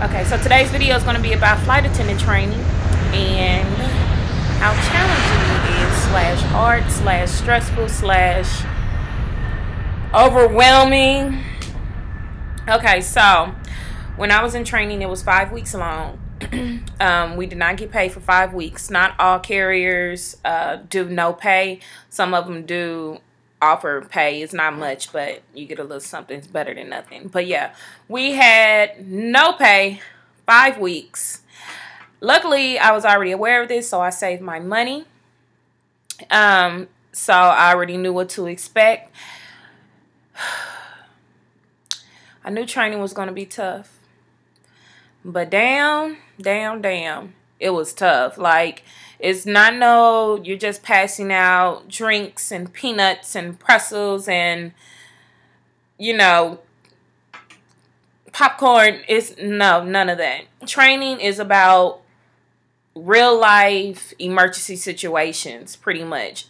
Okay, so today's video is going to be about flight attendant training and how challenging it is, slash hard, slash stressful, slash overwhelming. Okay, so when I was in training, it was 5 weeks long. We did not get paid for 5 weeks. Not all carriers do no pay. Some of them do offer pay. It's not much, but you get a little something. It's better than nothing. But yeah, we had no pay, 5 weeks. Luckily, I was already aware of this, so I saved my money. So I already knew what to expect. I knew training was going to be tough. But damn, it was tough. Like, it's not you're just passing out drinks and peanuts and pretzels and, popcorn. None of that. Training is about real life emergency situations, pretty much.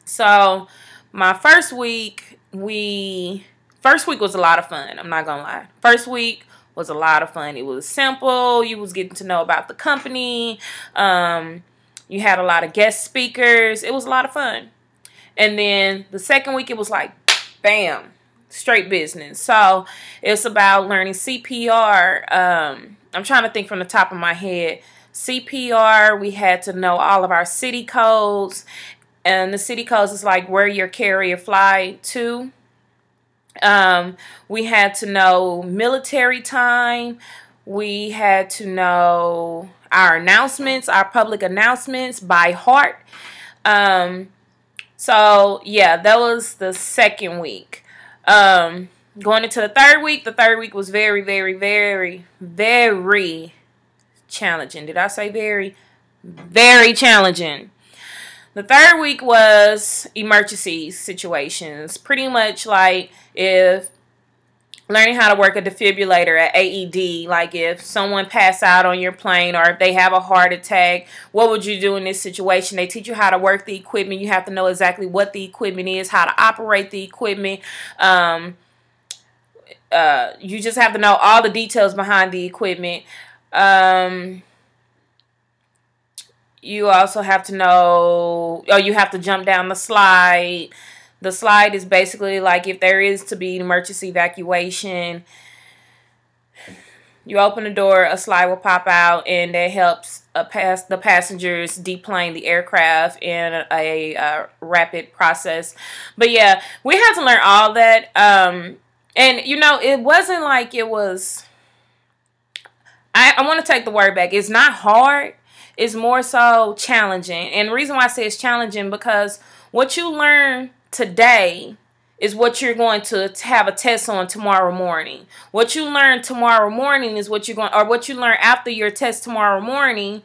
So, my first week was a lot of fun. I'm not gonna lie. First week was a lot of fun. It was simple. You was getting to know about the company. You had a lot of guest speakers. It was a lot of fun. And then the second week, it was like, bam, straight business. So it's about learning CPR. I'm trying to think from the top of my head. CPR, we had to know all of our city codes. And the city codes is like where your carrier fly to. We had to know military time. We had to know our announcements, our public announcements by heart. So yeah, that was the second week. Going into the third week was very, very, very, very challenging. Did I say very? Very challenging. The third week was emergency situations. Pretty much like if learning how to work a defibrillator at AED, like if someone passed out on your plane or if they have a heart attack, what would you do in this situation? They teach you how to work the equipment. You have to know exactly what the equipment is, how to operate the equipment. You just have to know all the details behind the equipment. You also have to know, you have to jump down the slide. The slide is basically like if there is to be emergency evacuation, you open the door, a slide will pop out, and that helps the passengers deplane the aircraft in a rapid process. But yeah, we had to learn all that. And, it wasn't like it was, I want to take the word back. It's not hard. It's more so challenging. And the reason why I say it's challenging because what you learn today is what you're going to have a test on tomorrow morning. What you learn tomorrow morning is what you learn after your test tomorrow morning,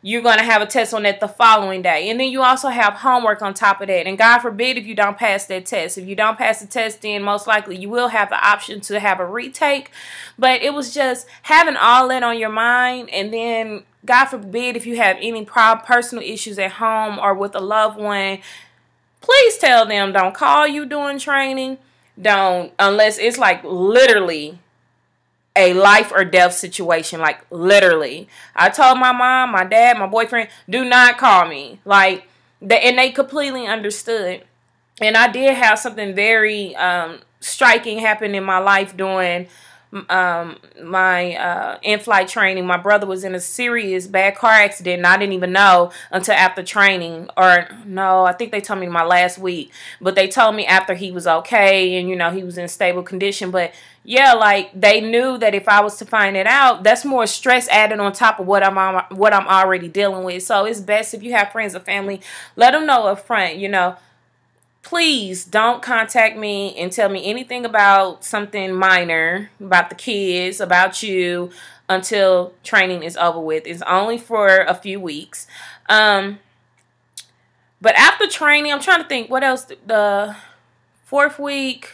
you're going to have a test on that the following day. And then you also have homework on top of that. And God forbid if you don't pass that test. If you don't pass the test, then most likely you will have the option to have a retake. But it was just having all that on your mind. And then God forbid if you have any personal issues at home or with a loved one, please tell them don't call you during training. Don't, unless it's like literally a life or death situation, like literally. I told my mom, my dad, my boyfriend, do not call me. Like, and they completely understood. And I did have something very striking happen in my life during my in-flight training. My brother was in a serious bad car accident and I didn't even know until after training, or no, I think they told me my last week, but they told me after he was okay and he was in stable condition. But yeah, like they knew that if I was to find it out, that's more stress added on top of what I'm already dealing with. So it's best if you have friends or family, let them know up front, please don't contact me and tell me anything about something minor, about the kids, about you, until training is over with. It's only for a few weeks. But after training, I'm trying to think what else. The fourth week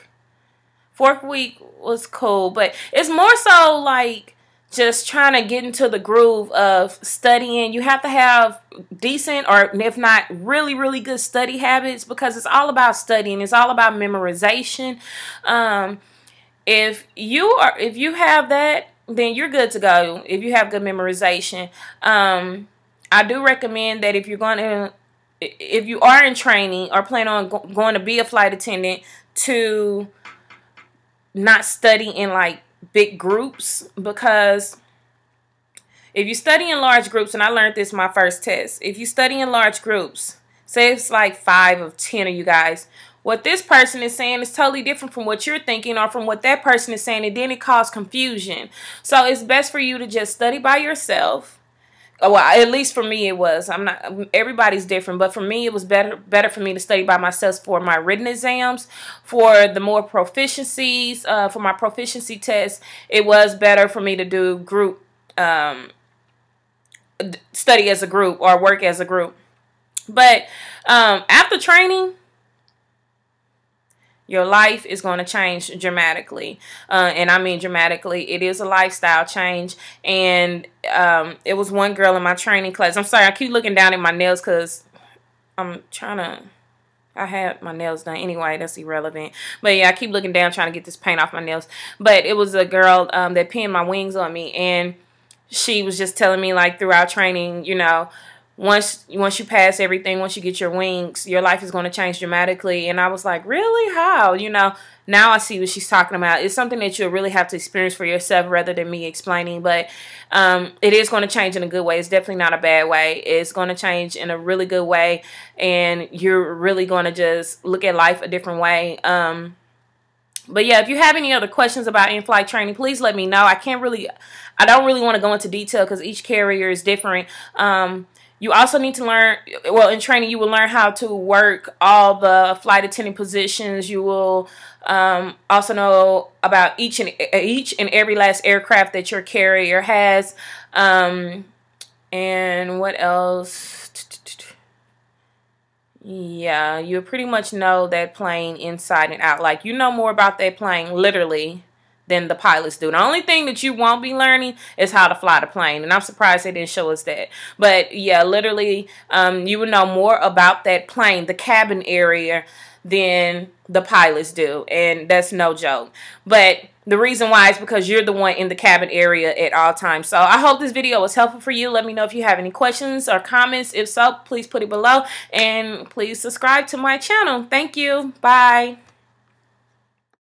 was cool, but it's more so like just trying to get into the groove of studying. You have to have decent, or if not really, really good study habits, because it's all about studying. It's all about memorization. If you have that, then you're good to go if you have good memorization. I do recommend that if you are in training or plan on going to be a flight attendant, to not study in like big groups, because if you study in large groups, and I learned this my first test, if you study in large groups, say it's like 5 or 10 of you guys, what this person is saying is totally different from what you're thinking or from what that person is saying, and then it causes confusion. So it's best for you to just study by yourself. Well, at least for me it was. Everybody's different, but for me it was better for me to study by myself for my written exams. For the more proficiencies, for my proficiency tests, it was better for me to do group, study as a group or work as a group. But after training, your life is going to change dramatically. And I mean dramatically. It is a lifestyle change. And it was one girl in my training class. I'm sorry, I keep looking down at my nails because I'm trying to... I had my nails done. Anyway, that's irrelevant. But yeah, I keep looking down trying to get this paint off my nails. But it was a girl that pinned my wings on me. And she was just telling me, like, throughout training, you know, once you pass everything, once you get your wings, your life is going to change dramatically. And I was like, really? How? You know, now I see what she's talking about. It's something that you'll really have to experience for yourself rather than me explaining. But it is going to change in a good way. It's definitely not a bad way. It's going to change in a really good way. And you're really going to just look at life a different way. But yeah, if you have any other questions about in-flight training, please let me know. I don't really want to go into detail because each carrier is different. You also need to learn, well, in training, you will learn how to work all the flight attendant positions. You will also know about each and every last aircraft that your carrier has. And what else? Yeah, you pretty much know that plane inside and out. Like, you know more about that plane, literally, than the pilots do. The only thing that you won't be learning is how to fly the plane, and I'm surprised they didn't show us that. But yeah, literally, you will know more about that plane, the cabin area, than the pilots do, and that's no joke. But the reason why is because you're the one in the cabin area at all times. So I hope this video was helpful for you. Let me know if you have any questions or comments. If so, please put it below, and please subscribe to my channel. Thank you. Bye.